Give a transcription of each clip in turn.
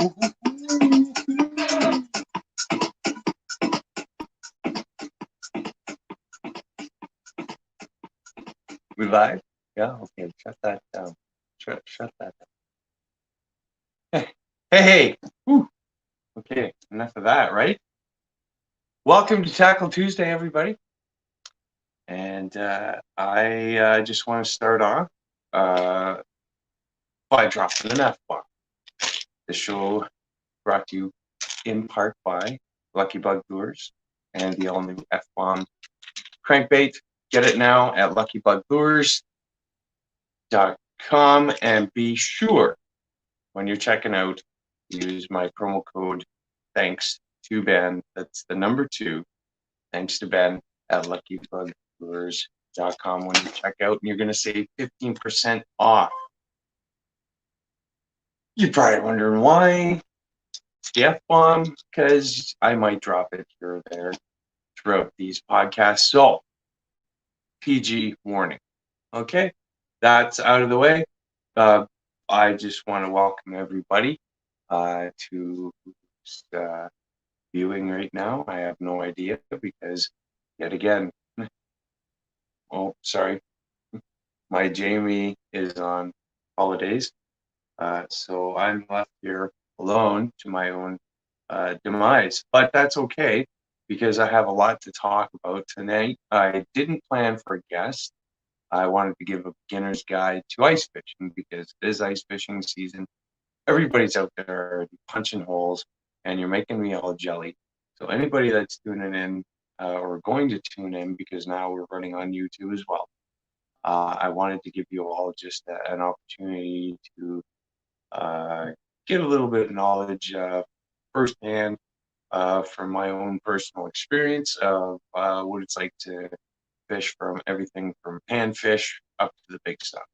We live? Yeah, okay, shut that down. Shut that down. Hey. Woo. Okay, enough of that, right? Welcome to Tackle Tuesday, everybody. And I just want to start off by dropping an F-bomb. The show brought to you in part by Lucky Bug Lures and the all-new F-bomb crankbait. Get it now at luckybuglures.com, and be sure when you're checking out, use my promo code thanks to Ben. That's the number 2, thanks to Ben at luckybuglures.com when you check out, and you're going to save 15% off. You're probably wondering why. It's the F-bomb, because I might drop it here or there throughout these podcasts. So, PG warning. Okay, that's out of the way. I just want to welcome everybody to viewing right now. I have no idea because, yet again, oh, sorry, my Jamie is on holidays. So I'm left here alone to my own demise. But that's okay because I have a lot to talk about tonight. I didn't plan for a guest. I wanted to give a beginner's guide to ice fishing because it is ice fishing season. Everybody's out there punching holes, and you're making me all jelly. So anybody that's tuning in or going to tune in, because now we're running on YouTube as well, I wanted to give you all just an opportunity to get a little bit of knowledge firsthand from my own personal experience of what it's like to fish from everything from panfish up to the big stuff.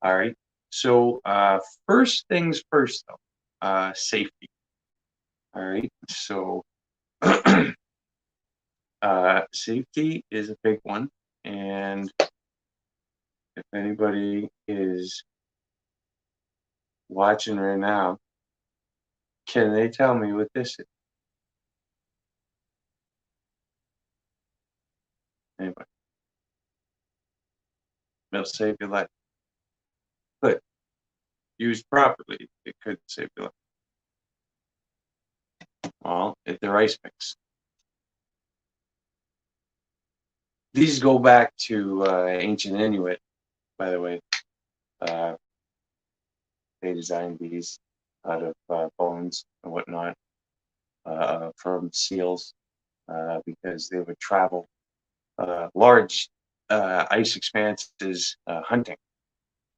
All right. So first things first, though, safety. All right. So safety is a big one. And if anybody is watching right now, can they tell me what this is? Anybody? It'll save your life. But used properly, it could save your life. Well, if they're ice picks. These go back to ancient Inuit, by the way. They designed these out of bones and whatnot from seals because they would travel large ice expanses hunting.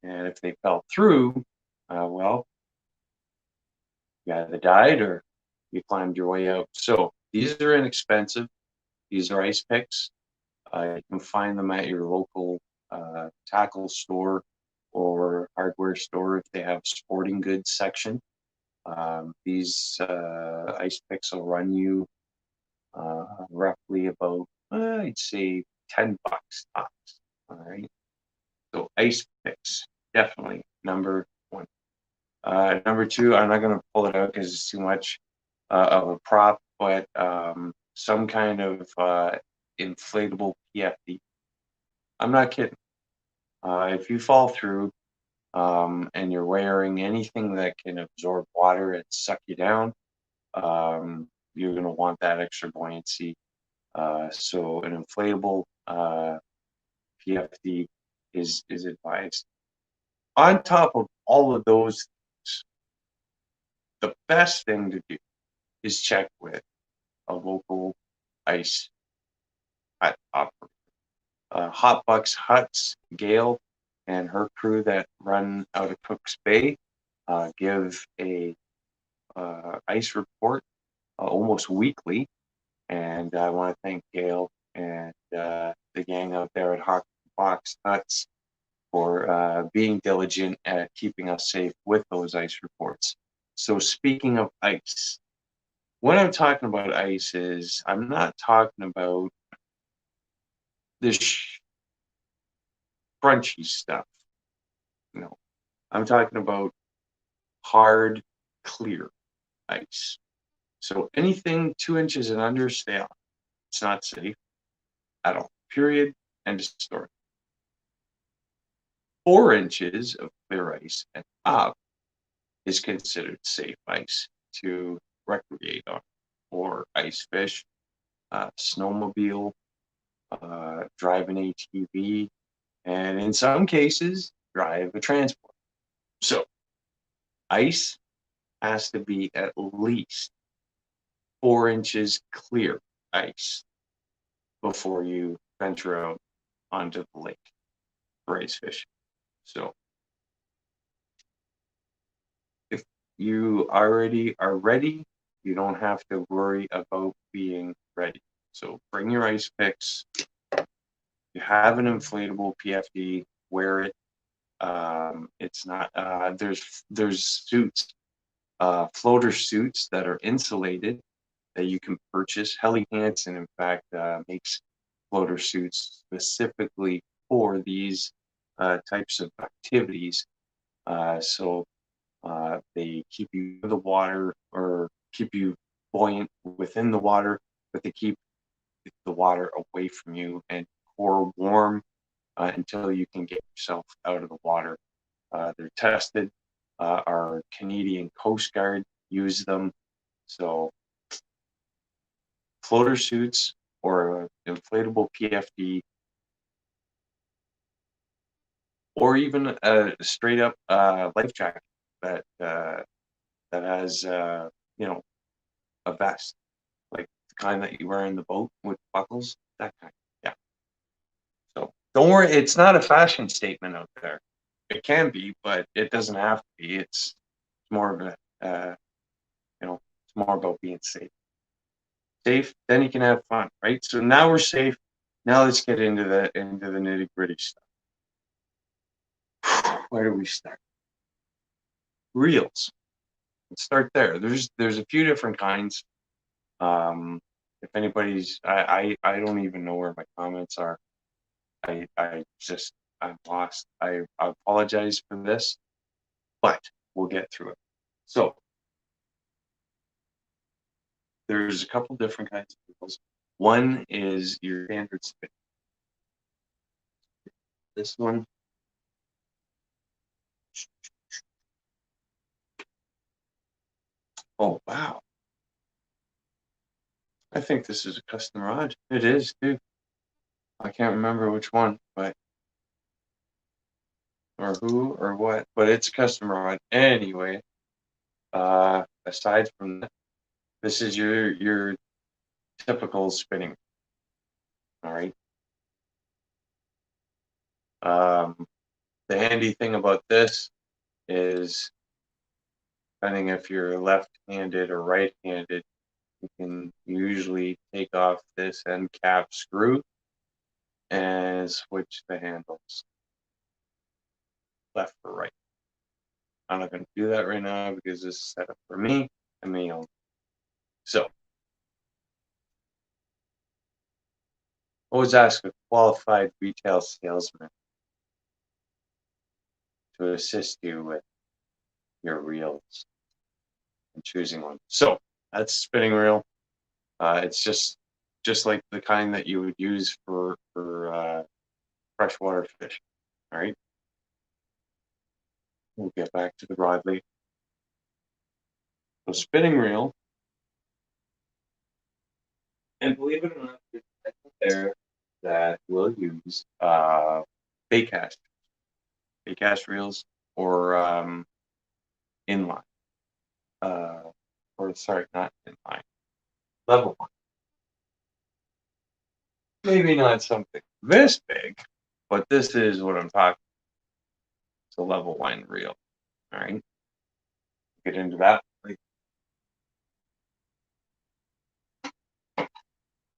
And if they fell through, well, you either died or you climbed your way out. So these are inexpensive. These are ice picks. You can find them at your local tackle store or hardware store if they have sporting goods section. These ice picks will run you roughly about, I'd say, $10 tops. All right. So ice picks, definitely number 1. Number 2, I'm not going to pull it out because it's too much of a prop, but some kind of inflatable Pfd. I'm not kidding. If you fall through and you're wearing anything that can absorb water and suck you down, you're going to want that extra buoyancy. So an inflatable Pfd is advised. On top of all of those things, the best thing to do is check with a local ice hut operator. Hot Bucks Huts, Gail and her crew that run out of Cook's Bay give a ice report almost weekly, and I want to thank Gail and the gang out there at Hot Bucks Huts for being diligent at keeping us safe with those ice reports. So speaking of ice, when I'm talking about ice is I'm not talking about this crunchy stuff. No, I'm talking about hard, clear. ice. So anything 2 inches and under, stay on. It's not safe at all. Period. End of story. 4 inches of clear ice and up is considered safe ice to recreate on, or ice fish, snowmobile, drive an ATV, and in some cases, drive a transport. So ice has to be at least 4 inches clear ice before you venture out onto the lake for ice fishing. So if you already are ready, you don't have to worry about being ready. So bring your ice picks. You have an inflatable PFD, wear it. It's not, there's suits, floater suits that are insulated that you can purchase. Helly Hansen, in fact, makes floater suits specifically for these types of activities. So they keep you in the water, or keep you buoyant within the water, but they keep the water away from you and core warm until you can get yourself out of the water. They're tested. Our Canadian Coast Guard use them. So floater suits or inflatable PFD, or even a straight up life jacket that has a vest, like the kind that you wear in the boat with buckles, that kind. Yeah. So don't worry, it's not a fashion statement out there. It can be, but it doesn't have to be. It's more of a it's more about being safe. Safe, then you can have fun, right? So now we're safe. Now let's get into the nitty gritty stuff. Where do we start? Reels. Let's start there. There's a few different kinds. If anybody's, I don't even know where my comments are. I'm lost. I apologize for this, but we'll get through it. So there's a couple different kinds of reels. One is your standard spin. This one. Oh, wow. I think this is a custom rod. It is, too. I can't remember which one, but or who or what, but it's a custom rod. Anyway, aside from that, this is your typical spinning. All right. The handy thing about this is, depending if you're left-handed or right-handed, you can usually take off this end cap screw and switch the handles left or right. I'm not going to do that right now because this is set up for me and me only. So, always ask a qualified retail salesman to assist you with your reels and choosing one. So that's a spinning reel. It's just like the kind that you would use for freshwater fish. All right. We'll get back to the rod later. So spinning reel, and believe it or not, there's people there that will use bait cast reels, or inline, or sorry, not inline, level one. Maybe not something this big, but this is what I'm talking. It's a level one reel. All right, get into that.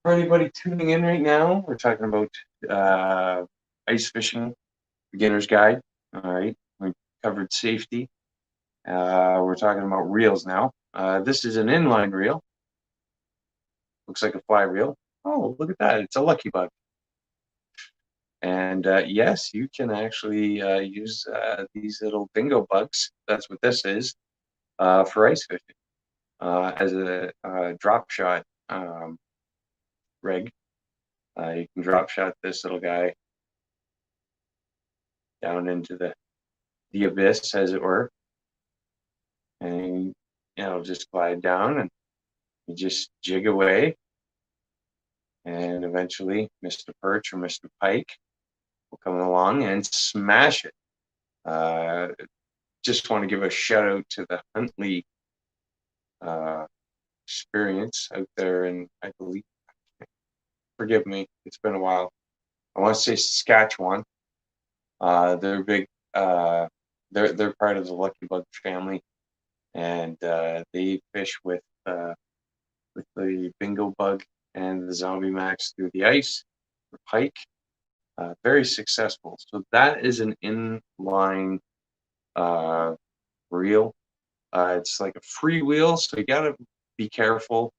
For anybody tuning in right now, we're talking about ice fishing beginner's guide. All right, we covered safety. We're talking about reels now. This is an inline reel. Looks like a fly reel. Oh, look at that! It's a lucky bug. And yes, you can actually use these little dingo bugs. That's what this is, for ice fishing. as a drop shot rig. You can drop shot this little guy down into the abyss, as it were, and just glide down, and you just jig away, and eventually Mr. Perch or Mr. Pike will come along and smash it. Just want to give a shout out to the Huntley experience out there, and I believe, forgive me, it's been a while. I want to say Saskatchewan. They're big. They're part of the Lucky Bug family, and they fish with the Bingo Bug and the Zombie Max through the ice for pike. Very successful. So that is an inline reel. It's like a freewheel, so you gotta be careful.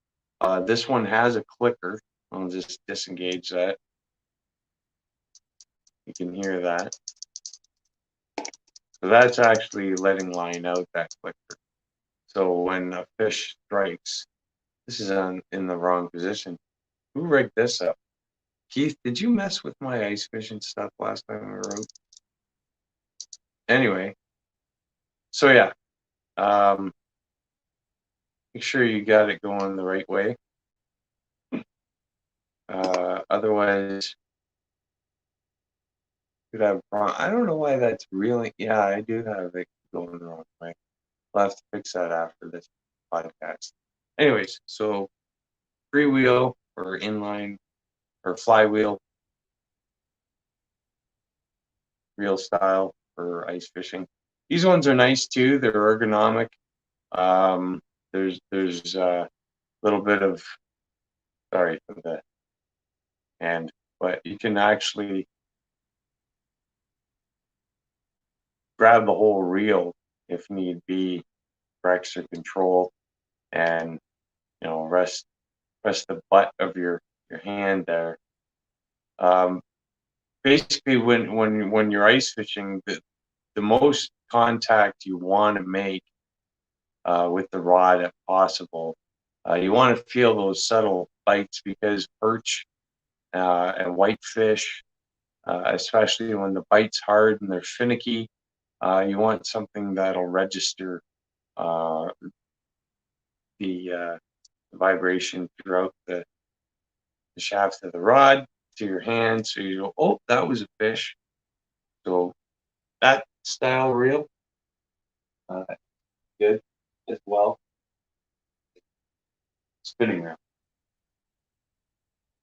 This one has a clicker. I'll just disengage that. You can hear that. So that's actually letting line out that clicker. So when a fish strikes, this is in the wrong position. Who rigged this up? Keith, did you mess with my ice fishing stuff last time we were out? Anyway, so yeah, make sure you got it going the right way. Otherwise, you could have a problem. I don't know why that's really. Yeah, I do have it going the wrong way. I'll have to fix that after this podcast. Anyways, so freewheel or inline or flywheel reel style for ice fishing. These ones are nice too. They're ergonomic. There's a little bit of, sorry for the hand, but you can actually grab the whole reel if need be for extra control, and rest the butt of your hand there. Basically, when you're ice fishing, the most contact you want to make with the rod if possible, you want to feel those subtle bites, because perch and whitefish, especially when the bite's hard and they're finicky, you want something that'll register the vibration throughout the shaft of the rod to your hand, so you go, oh, that was a fish. So that style reel, good as well. Spinning reel.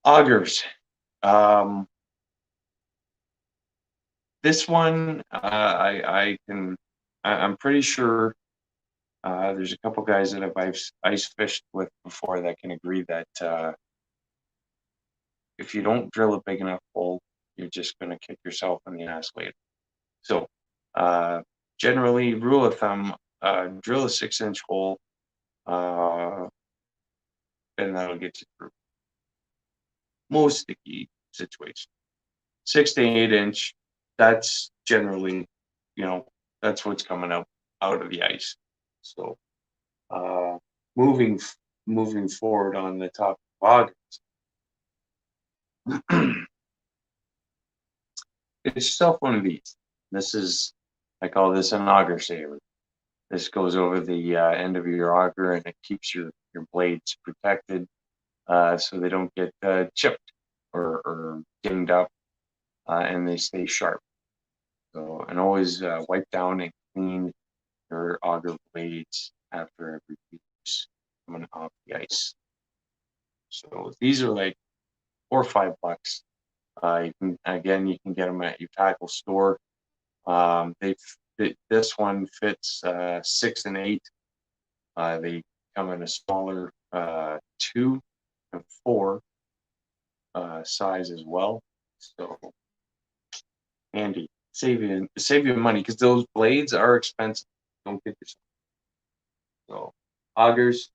Augers. This one, I'm pretty sure there's a couple guys that have ice fished with before that can agree that if you don't drill a big enough hole, you're just going to kick yourself in the ass later. So generally, rule of thumb, drill a 6-inch hole, and that'll get you through most sticky situations. 6 to 8 inch, that's generally, that's what's coming out of the ice. So moving forward on the top of Augers, get yourself one of these. This is, I call this an auger saver. This goes over the end of your auger, and it keeps your blades protected, so they don't get chipped or dinged up, and they stay sharp. So, and always wipe down and clean your auger blades after every use coming off the ice. So these are like $4 or $5. You can get them at your tackle store. This one fits 6 and 8. They come in a smaller 2 and 4 size as well. So handy, save you money, because those blades are expensive. Don't get yourself. So augers,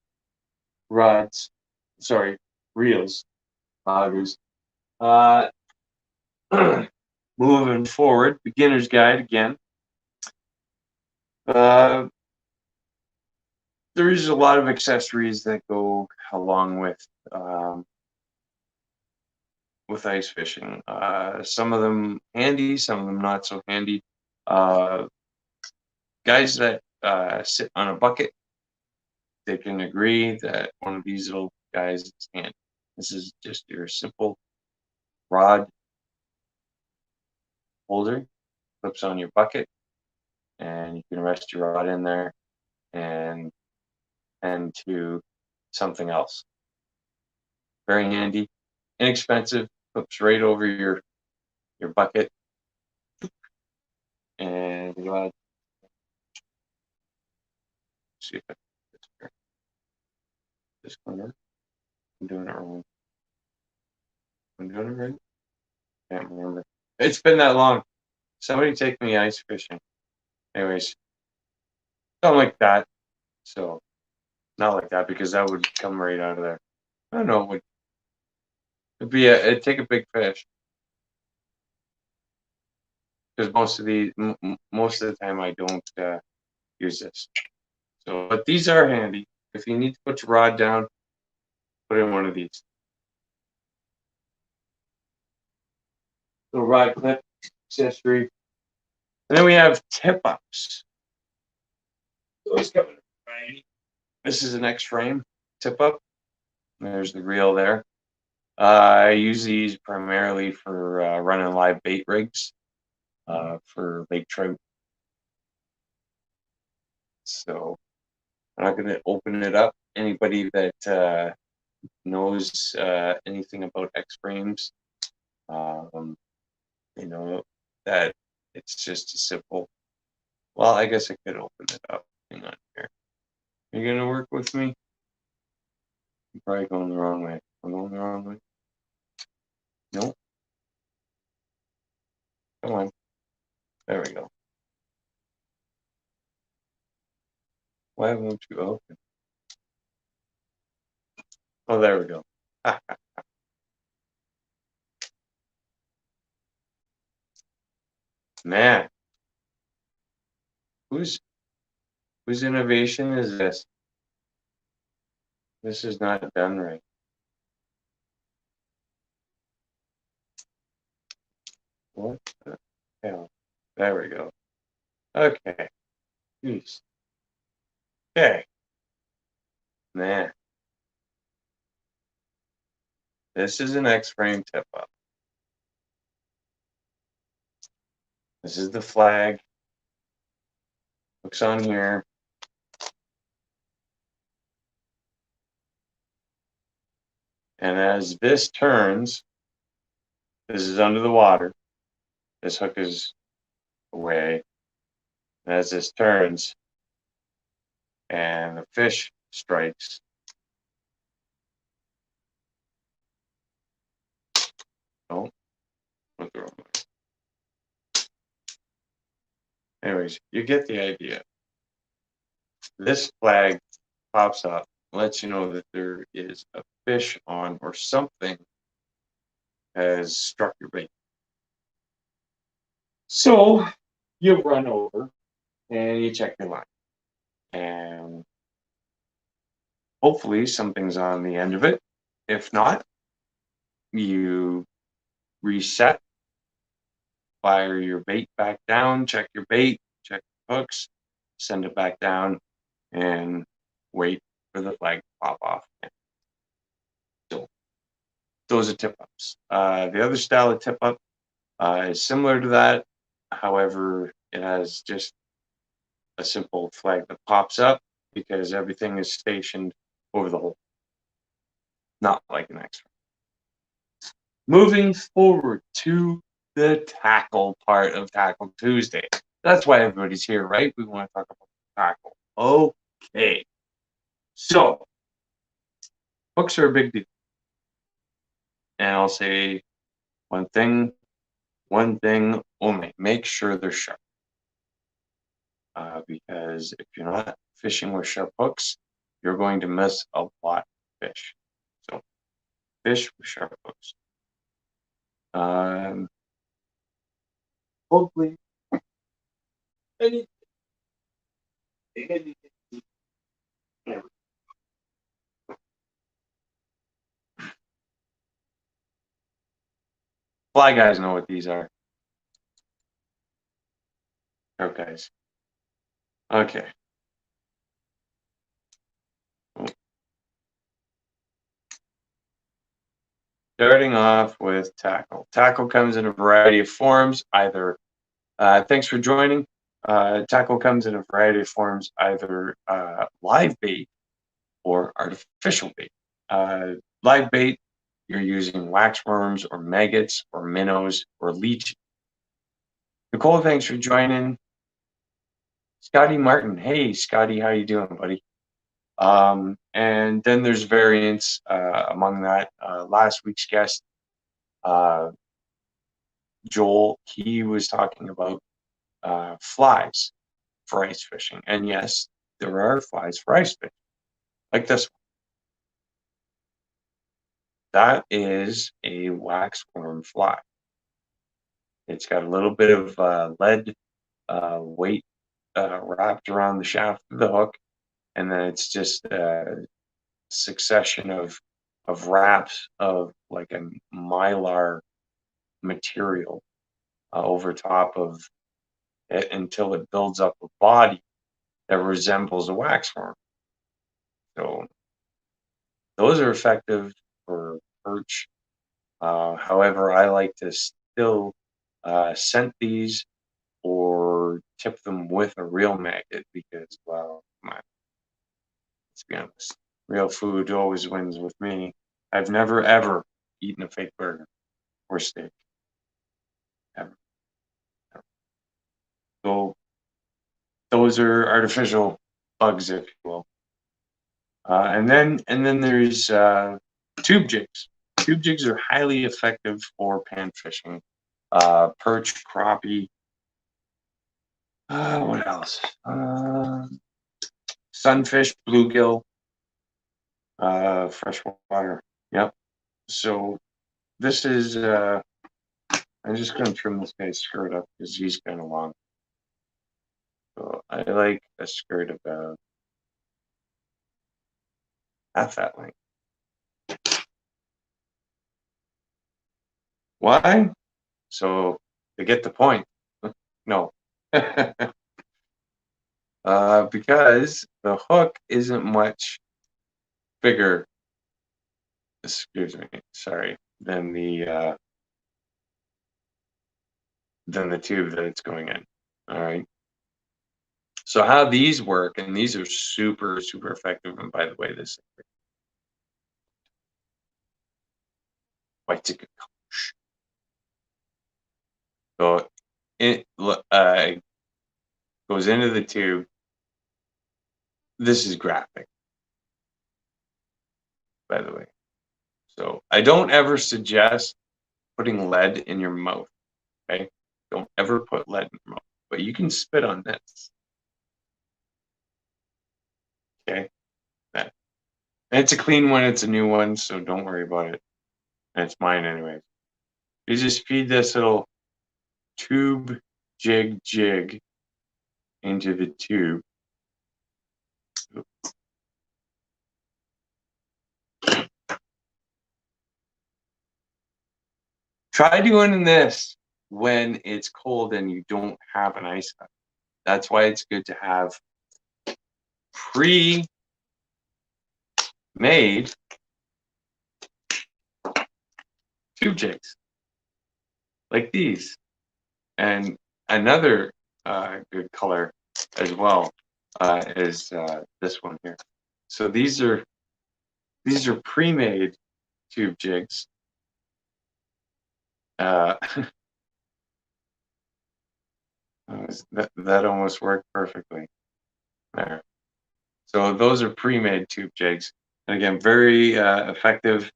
rods, reels, augers. Moving forward, beginner's guide again. There's there's a lot of accessories that go along with ice fishing. Some of them handy, some of them not so handy. Guys that sit on a bucket, they can agree that one of these little guys is handy. This is just your simple rod holder, clips on your bucket, and you can rest your rod in there and to something else. Very handy, inexpensive, clips right over your bucket, and you want to see if I can this corner. I'm doing it wrong. I'm doing it right. Can't remember. It's been that long. Somebody take me ice fishing. Anyways, something like that. So not like that because that would come right out of there. I don't know. It'd take a big fish because most of the time I don't use this. So, but these are handy. If you need to put your rod down, put in one of these. Little rod clip accessory. And then we have tip ups. Those come in a variety. This is an X frame tip up. There's the reel there. I use these primarily for running live bait rigs for lake trout. So I'm not going to open it up. Anybody that knows anything about X frames, you know that it's just a simple. Well, I guess I could open it up. Hang on here. Are you gonna work with me? I'm probably going the wrong way. I'm going the wrong way. Nope. Come on. There we go. Why won't you open? Oh, there we go. Man, whose innovation is this? This is not done right. What the hell? There we go. Okay. Jeez. Okay. Man. This is an X-frame tip-up. This is the flag. Hooks on here. And as this turns, this is under the water. This hook is away. And as this turns and the fish strikes, oh, look the wrong way. Anyways, you get the idea. This flag pops up, lets you know that there is a fish on or something has struck your bait. So you run over and you check your line. And hopefully something's on the end of it. If not, you reset, fire your bait back down, check your bait, check the hooks, send it back down, and wait for the flag to pop off. So those are tip-ups. The other style of tip-up is similar to that. However, it has just a simple flag that pops up because everything is stationed over the hole. Not like an X-ray. Moving forward to the tackle part of Tackle Tuesday. That's why everybody's here, right? We want to talk about tackle. Okay. So, hooks are a big deal. And I'll say one thing only. Make sure they're sharp. Because if you're not fishing with sharp hooks, you're going to miss a lot of fish. So, fish with sharp hooks. Hopefully, Fly guys know what these are. Trout guys. Okay. Starting off with tackle. Tackle comes in a variety of forms, either, thanks for joining. Tackle comes in a variety of forms, either live bait or artificial bait. Live bait, you're using wax worms or maggots or minnows or leeches. Nicole, thanks for joining. Scotty Martin, hey Scotty, how you doing, buddy? And then there's variants among that. Last week's guest, Joel, he was talking about flies for ice fishing. And yes, there are flies for ice fishing, like this one. That is a waxworm fly. It's got a little bit of lead weight wrapped around the shaft of the hook, and then it's just a succession of wraps of like a mylar material over top of it until it builds up a body that resembles a waxworm. So those are effective for perch. However, I like to still scent these or tip them with a real maggot because, well, let's be honest, real food always wins with me. I've never ever eaten a fake burger or steak. Ever. So those are artificial bugs, if you will. And then there's tube jigs. Tube jigs are highly effective for pan fishing, perch, crappie. What else? Sunfish, bluegill, freshwater. Yep. So this is. I'm just going to trim this guy's skirt up because he's kind of long. So I like a skirt about half that length. Why? So to get the point. No. Because the hook isn't much bigger, excuse me, sorry, than the tube that it's going in. All right. So how these work, and these are super, super effective. And by the way, this white ticket. So it goes into the tube. This is graphic, by the way. So I don't ever suggest putting lead in your mouth. Okay, don't ever put lead in your mouth. But you can spit on this. Okay, and it's a clean one. It's a new one, so don't worry about it. And it's mine anyway. You just feed this little tube jig into the tube. Try doing this when it's cold and you don't have an ice hut. That's why it's good to have pre-made tube jigs like these. And another good color as well is this one here. So these are pre-made tube jigs. That almost worked perfectly there. So those are pre-made tube jigs, and again, very effective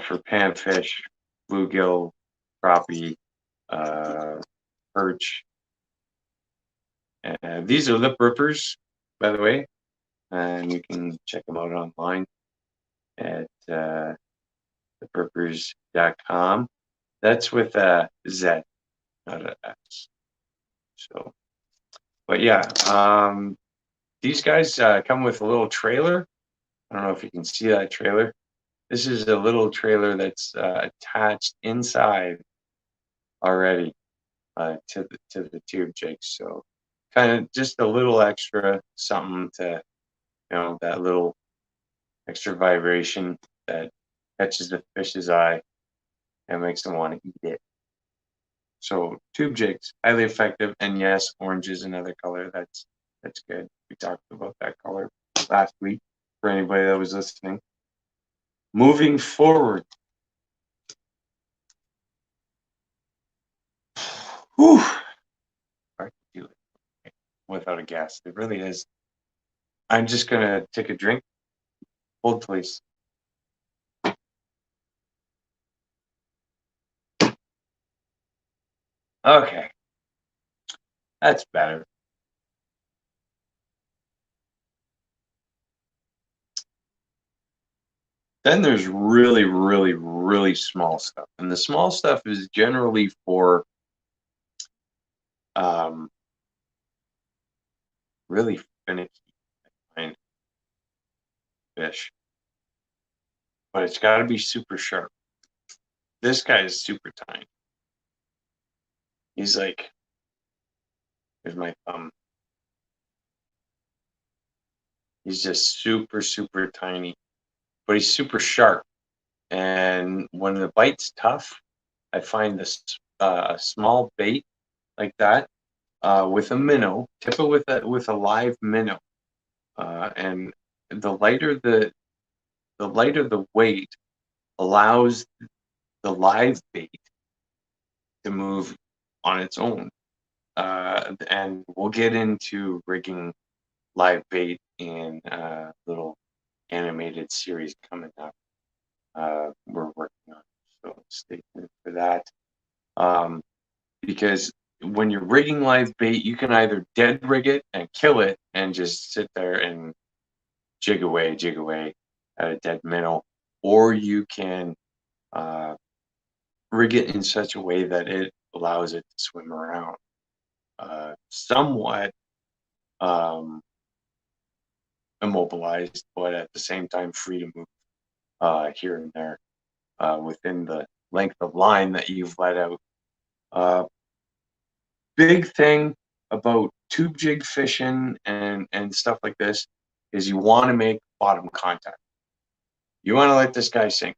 for panfish, bluegill, crappie, perch. And these are lip rippers, by the way, and you can check them out online at liprippers.com. That's with a Z, not an X. So, but yeah, these guys come with a little trailer. I don't know if you can see that trailer. This is a little trailer that's attached inside already to the tube jigs. So kind of just a little extra something to, that little extra vibration that catches the fish's eye and makes them want to eat it. So tube jigs, highly effective, and yes, orange is another color. That's good. We talked about that color last week for anybody that was listening. Moving forward. Whew. Hard to do it without a gas. It really is. I'm just gonna take a drink. Hold please. Okay. That's better. Then there's really, really, really small stuff. And the small stuff is generally for really finicky kind of fish. But it's got to be super sharp. This guy is super tiny. He's like, here's my thumb. He's just super, super tiny, but he's super sharp. And when the bite's tough, I find this small bait like that with a minnow, tip it with a live minnow, and the lighter the weight allows the live bait to move on its own. And we'll get into rigging live bait in a little animated series coming up. We're working on, so stay tuned for that. Because when you're rigging live bait, you can either dead rig it and kill it and just sit there and jig away at a dead minnow, or you can rig it in such a way that it allows it to swim around, somewhat immobilized, but at the same time free to move here and there within the length of line that you've let out. Big thing about tube jig fishing and stuff like this is you want to make bottom contact. You want to let this guy sink.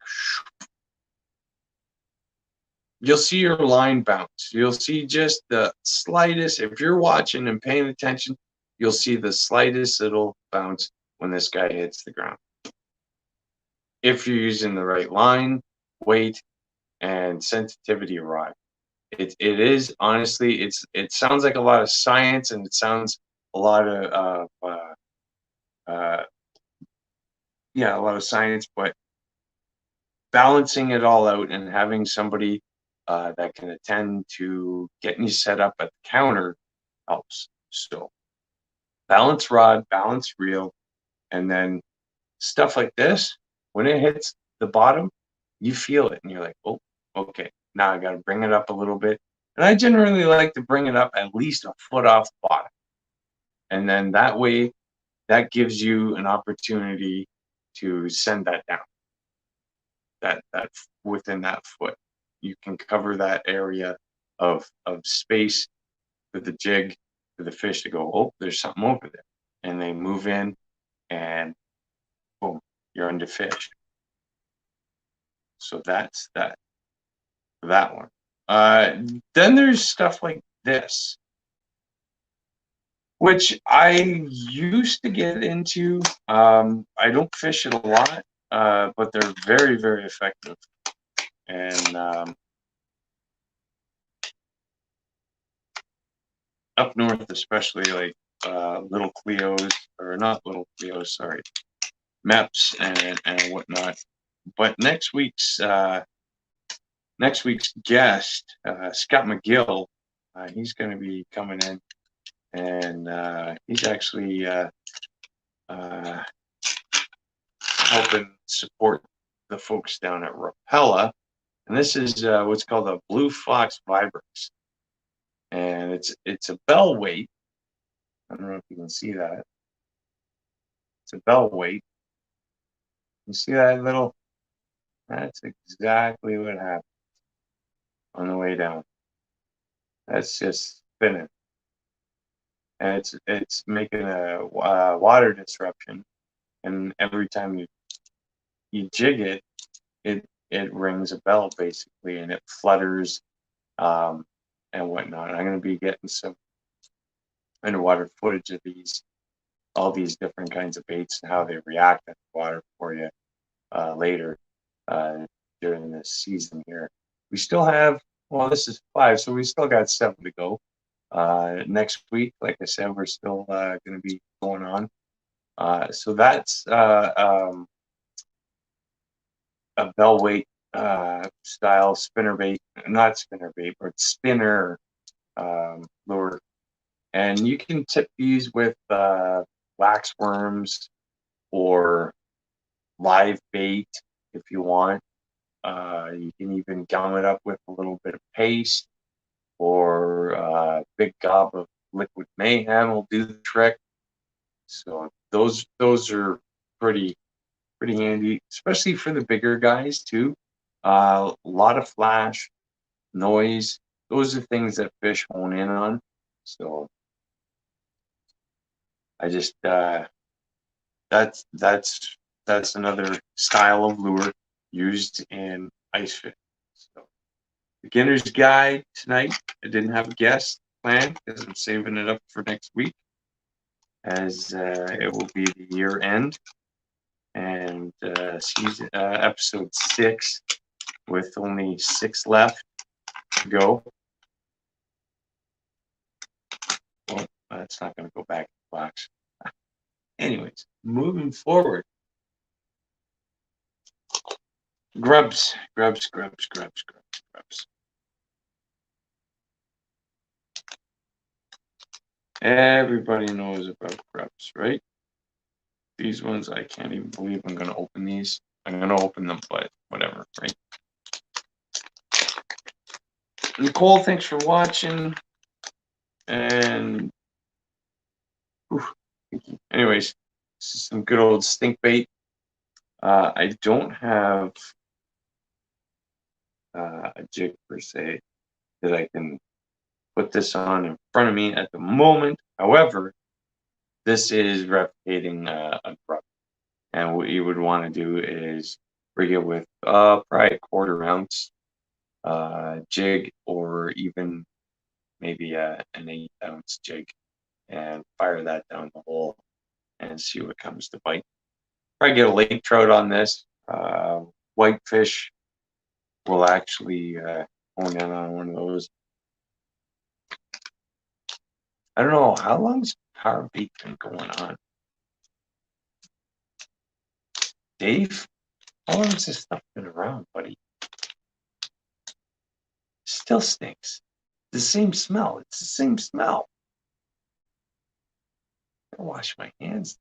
You'll see your line bounce. You'll see just the slightest, if you're watching and paying attention, you'll see the slightest little bounce when this guy hits the ground. If you're using the right line, weight, and sensitivity rod. It is honestly, it sounds like a lot of science, and it sounds a lot of yeah, a lot of science, but balancing it all out and having somebody that can attend to getting you set up at the counter helps. So balance rod, balance reel, and then stuff like this, when it hits the bottom, you feel it and you're like, oh, okay, now I got to bring it up a little bit. And I generally like to bring it up at least a foot off the bottom. And then that way, that gives you an opportunity to send that down. That within that foot, you can cover that area of space for the jig, for the fish to go, oh, there's something over there. And they move in and boom, you're under fish. So that's that for that one. Then there's stuff like this, which I used to get into. I don't fish it a lot, but they're very, very effective. And up north, especially like little Cleos, or not little Cleos, sorry, Meps and whatnot. But next week's guest, Scott McGill, he's going to be coming in, and he's actually helping support the folks down at Rapella. And this is what's called a Blue Fox Vibrix. And it's a bell weight. I don't know if you can see that. It's a bell weight. You see that little? That's exactly what happened on the way down. that's just spinning, and it's making a water disruption. And every time you jig it, it rings a bell basically, and it flutters and whatnot. I'm going to be getting some underwater footage of all these different kinds of baits and how they react in the water for you later during this season here. We still have, well, this is 5, so we still got 7 to go. Next week, like I said, we're still going to be going on. So that's a bell weight style spinner bait, not spinner bait, but spinner lure. And you can tip these with wax worms or live bait if you want. You can even gum it up with a little bit of paste, or a big gob of liquid mayhem will do the trick. So those are pretty handy, especially for the bigger guys too. A lot of flash, noise. Those are things that fish hone in on. So I just that's another style of lure used in ice fishing. So beginner's guide tonight. I didn't have a guest planned because I'm saving it up for next week, as it will be the year end and season episode 6 with only 6 left to go. Well, that's not going to go back in the box. Anyways, moving forward. Grubs. Everybody knows about grubs, right? These ones, I can't even believe I'm going to open these. I'm going to open them, but whatever, right? Nicole, thanks for watching. And anyways, this is some good old stink bait. I don't have a jig per se that I can put this on in front of me at the moment. However, this is replicating a grub. And what you would want to do is rig it with probably a 1/4 ounce jig, or even maybe an 1/8 ounce jig, and fire that down the hole and see what comes to bite. Probably get a lake trout on this. Whitefish will actually hone in on one of those. I don't know, how long's power bait been going on? Dave, how long has this stuff been around, buddy? Still stinks. The same smell. It's the same smell. I wash my hands.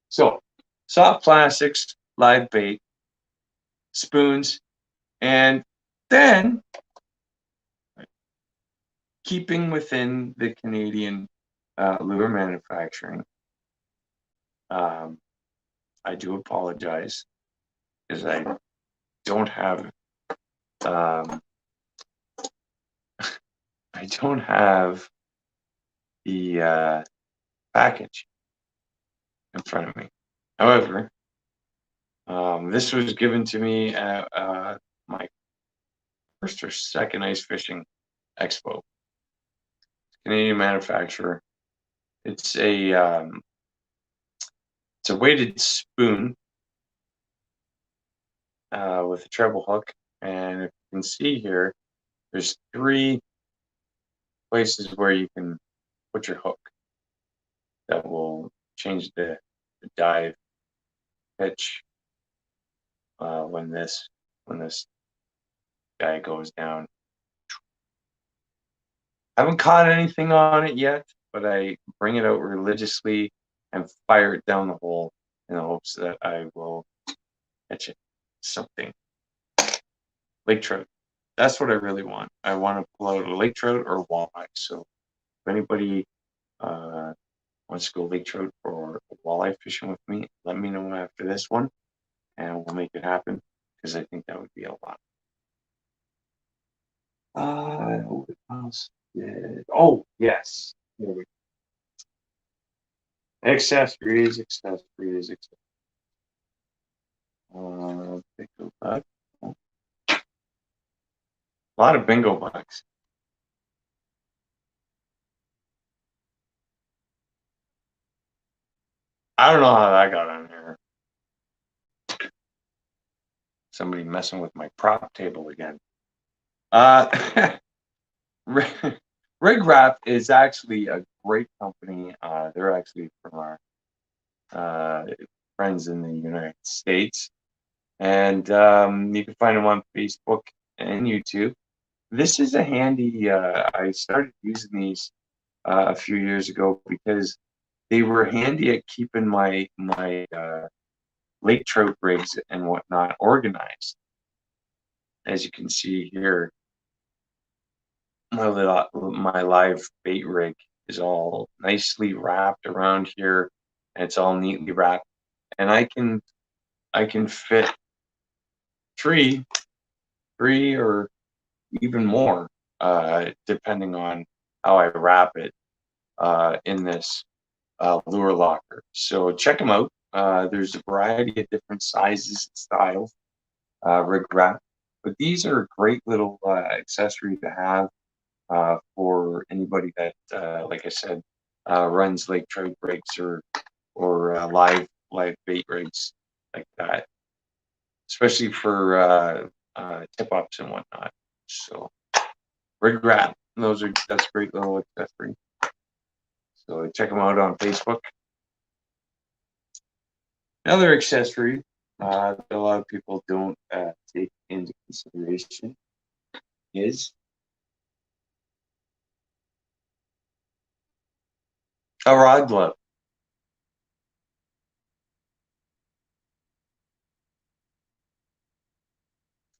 So, soft plastics, live bait, spoons, and then keeping within the Canadian lure manufacturing. I do apologize because I don't have the package in front of me. However, this was given to me at my first or second ice fishing expo. Canadian manufacturer. It's a weighted spoon with a treble hook, and if you can see here, there's 3 places where you can put your hook that will change the dive pitch when this guy goes down. I haven't caught anything on it yet, but I bring it out religiously and fire it down the hole in the hopes that I will catch it. Something. Lake trout. That's what I really want. I want to pull out a lake trout or walleye. So if anybody wants to go lake trout or walleye fishing with me, let me know after this one, and we'll make it happen, because I think that would be a lot of What else? Oh, yes. Here we go. Accessories, accessories, accessories. Bingo bug. Oh, a lot of bingo bugs. I don't know how that got on here. Somebody messing with my prop table again. Rig Wrap is actually a great company. They're actually from our friends in the United States. And you can find them on Facebook and YouTube. This is a handy, I started using these a few years ago because they were handy at keeping my lake trout rigs and whatnot organized. As you can see here, my live bait rig is all nicely wrapped around here, and it's all neatly wrapped. And I can fit three or even more, depending on how I wrap it, in this lure locker. So check them out. There's a variety of different sizes and styles, rig wrap, but these are a great little accessory to have for anybody that, like I said, runs lake trout rigs or live bait rigs like that, especially for tip ups and whatnot. So rig wrap, that's a great little accessory. So check them out on Facebook. Another accessory that a lot of people don't take into consideration is a rod glove.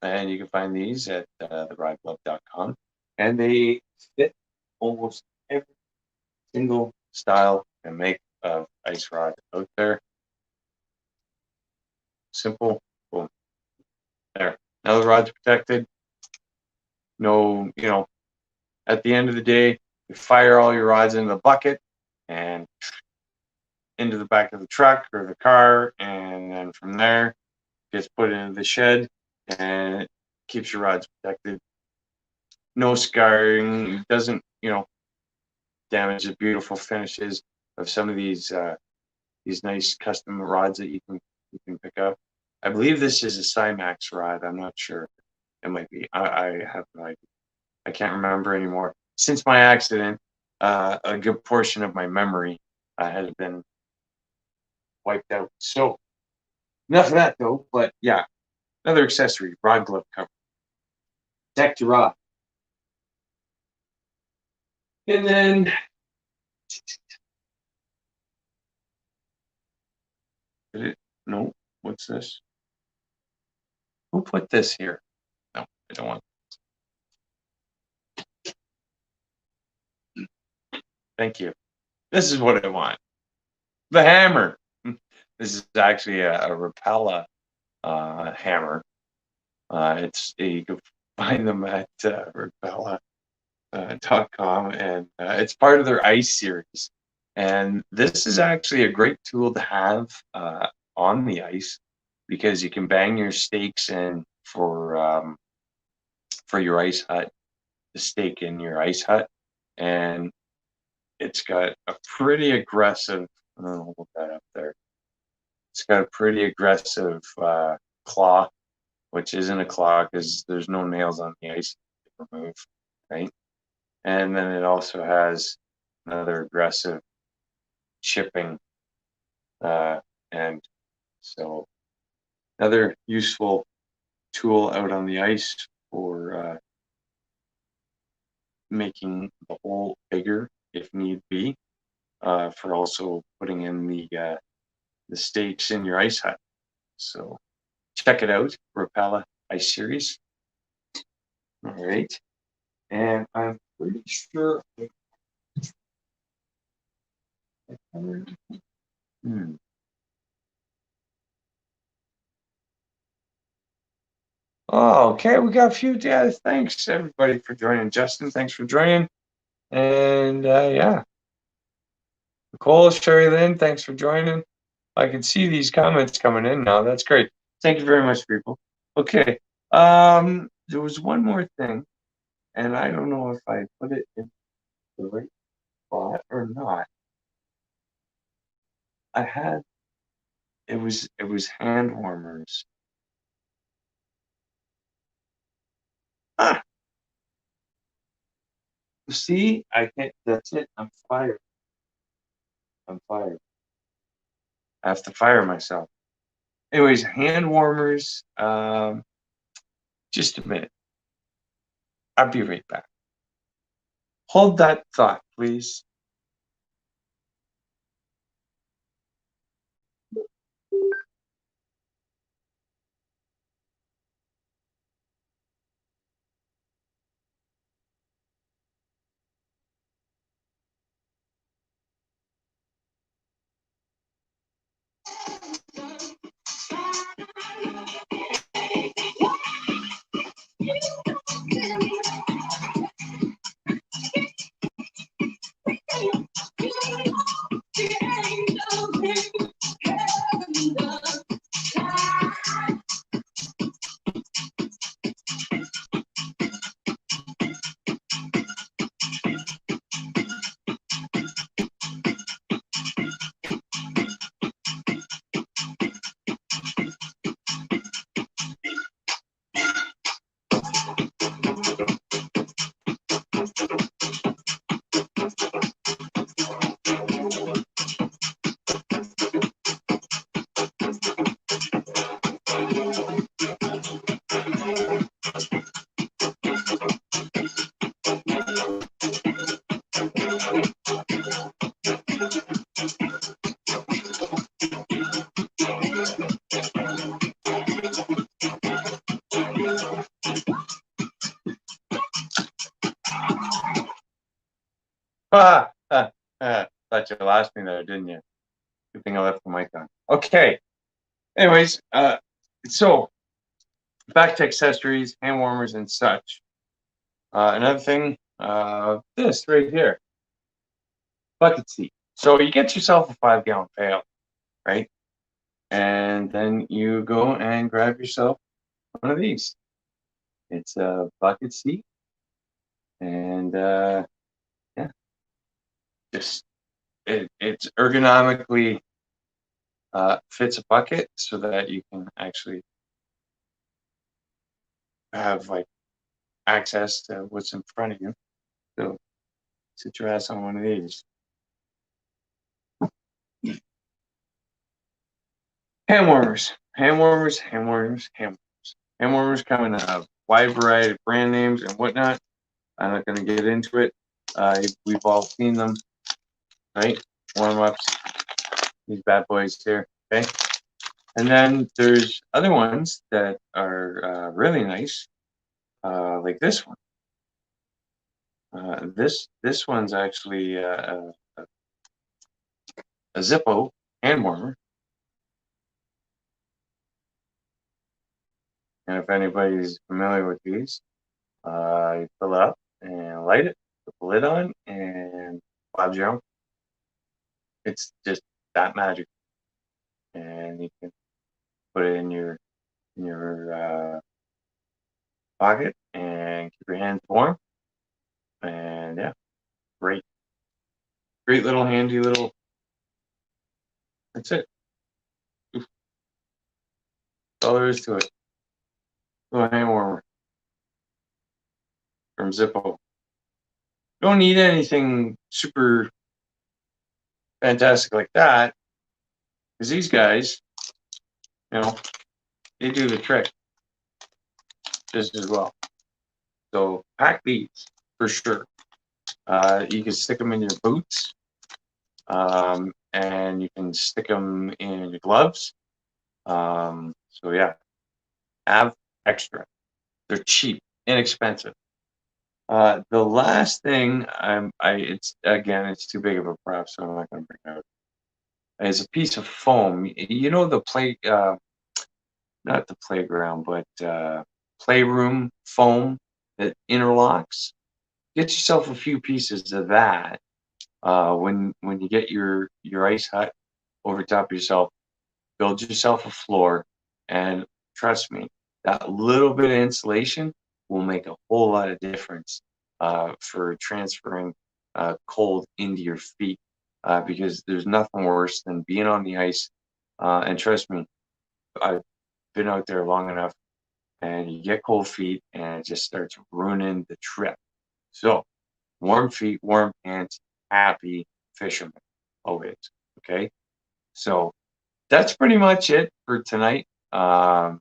And you can find these at therodglove.com. And they fit almost every single style and make of ice rod out there. Simple, boom, there. Now the rod's protected. No, at the end of the day, you fire all your rods into the bucket and into the back of the truck or the car, and then from there, it gets put into the shed and it keeps your rods protected. No scarring, doesn't, damage the beautiful finishes of some of these nice custom rods that you can pick up. I believe this is a Cymax rod. I'm not sure. It might be. I have no idea. I can't remember anymore. Since my accident, a good portion of my memory has been wiped out. So enough of that though. But yeah, another accessory: rod glove cover. Protect your rod. And then no, what's this? Who put this here? No, I don't want. Thank you. This is what I want. The hammer. This is actually a Rapala hammer. You can find them at Rapala.com, and it's part of their ice series. And this is actually a great tool to have on the ice because you can bang your stakes in for your ice hut, the stake in your ice hut, and it's got a pretty aggressive. I'll hold that up there. It's got a pretty aggressive claw, which isn't a claw because there's no nails on the ice to remove, right? And then it also has another aggressive chipping, and so another useful tool out on the ice for making the hole bigger if need be, for also putting in the stakes in your ice hut. So check it out, Rapala Ice Series. All right, and I'm pretty sure I covered. Oh, okay. We got a few. Yeah, thanks everybody for joining. Justin, thanks for joining. And yeah, Nicole, Sherry Lynn, thanks for joining. I can see these comments coming in now. That's great. Thank you very much, people. Okay. There was one more thing, and I don't know if I put it in the right spot or not. I had it was hand warmers. Ah, see, I can't. That's it. I'm fired. I'm fired. I have to fire myself. Anyways, hand warmers. Just a minute. I'll be right back. Hold that thought, please. Ah, thought you lost me there, didn't you? Good thing I left the mic on. Okay. Anyways, so back to accessories, hand warmers, and such. Another thing, this right here, bucket seat. So you get yourself a 5-gallon pail, right? And then you go and grab yourself one of these. It's a bucket seat, and yeah, just it's ergonomically fits a bucket so that you can actually have like access to what's in front of you. So sit your ass on one of these. Hand warmers, hand warmers, hand warmers, hand warmers. Hand warmers come in a wide variety of brand names and whatnot. I'm not going to get into it. We've all seen them, right? Warm ups, these bad boys here. Okay. And then there's other ones that are really nice, like this one. This one's actually a Zippo hand warmer. And if anybody's familiar with these, you fill it up and light it, put the lid on, and Bob's your uncle. It's just that magic. And you can put it in your pocket and keep your hands warm. And yeah, great little handy little. That's it. Oof. That's all there is to it. Little hand warmer from Zippo. Don't need anything super fantastic like that, because these guys, you know, they do the trick just as well. So pack these for sure. You can stick them in your boots, and you can stick them in your gloves. So yeah, have extra. They're cheap, inexpensive. The last thing it's too big of a prop, so I'm not going to bring it out. Is a piece of foam. You know the not the playground, but playroom foam that interlocks. Get yourself a few pieces of that. When you get your ice hut over top of yourself, build yourself a floor, and trust me, that little bit of insulation will make a whole lot of difference for transferring cold into your feet, because there's nothing worse than being on the ice. And trust me, I've been out there long enough, and you get cold feet, and it just starts ruining the trip. So, warm feet, warm hands, happy fisherman always. Okay, so that's pretty much it for tonight. A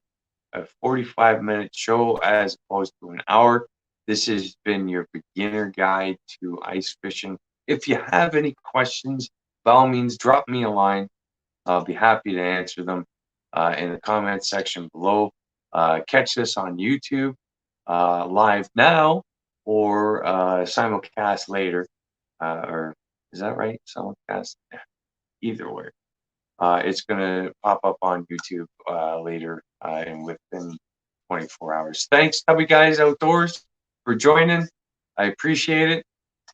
45-minute show as opposed to an hour. This has been your beginner guide to ice fishing. If you have any questions, by all means, drop me a line. I'll be happy to answer them in the comment section below. Catch this on YouTube live now or simulcast later. Or is that right? Simulcast? Yeah. Either way. It's going to pop up on YouTube later and within 24 hours. Thanks, Tubby Guys Outdoors, for joining. I appreciate it.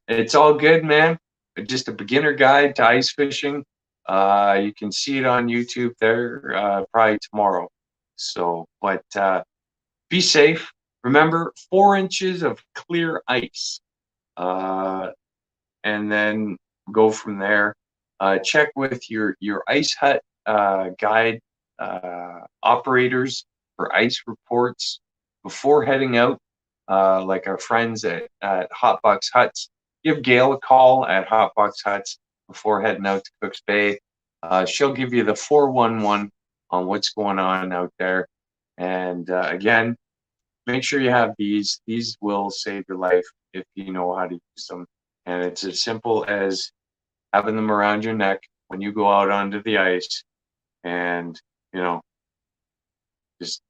It's all good, man. Just a beginner guide to ice fishing. You can see it on YouTube there probably tomorrow. So, but be safe. Remember, 4 inches of clear ice. And then go from there. Check with your ice hut guide operators for ice reports before heading out. Like our friends at Hotbox Huts, give Gail a call at Hotbox Huts before heading out to Cooks Bay. She'll give you the 411 on what's going on out there. And again, make sure you have these. These will save your life if you know how to use them. And it's as simple as having them around your neck when you go out onto the ice, and just,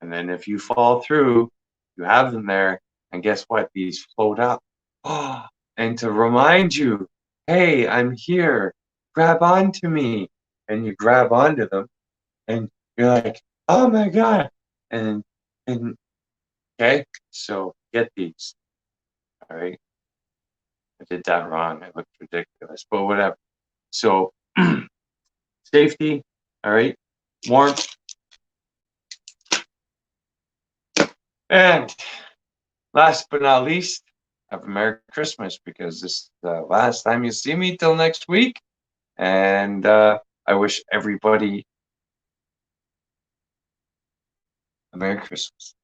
and then if you fall through, you have them there, and guess what? These float up. Oh, and to remind you, hey, I'm here. Grab onto me, and you grab onto them, and you're like, oh my god, and okay, so get these. All right. I did that wrong. I looked ridiculous, but whatever. So, safety, all right, warmth, and last but not least, have a Merry Christmas, because this is the last time you see me till next week. And I wish everybody a Merry Christmas.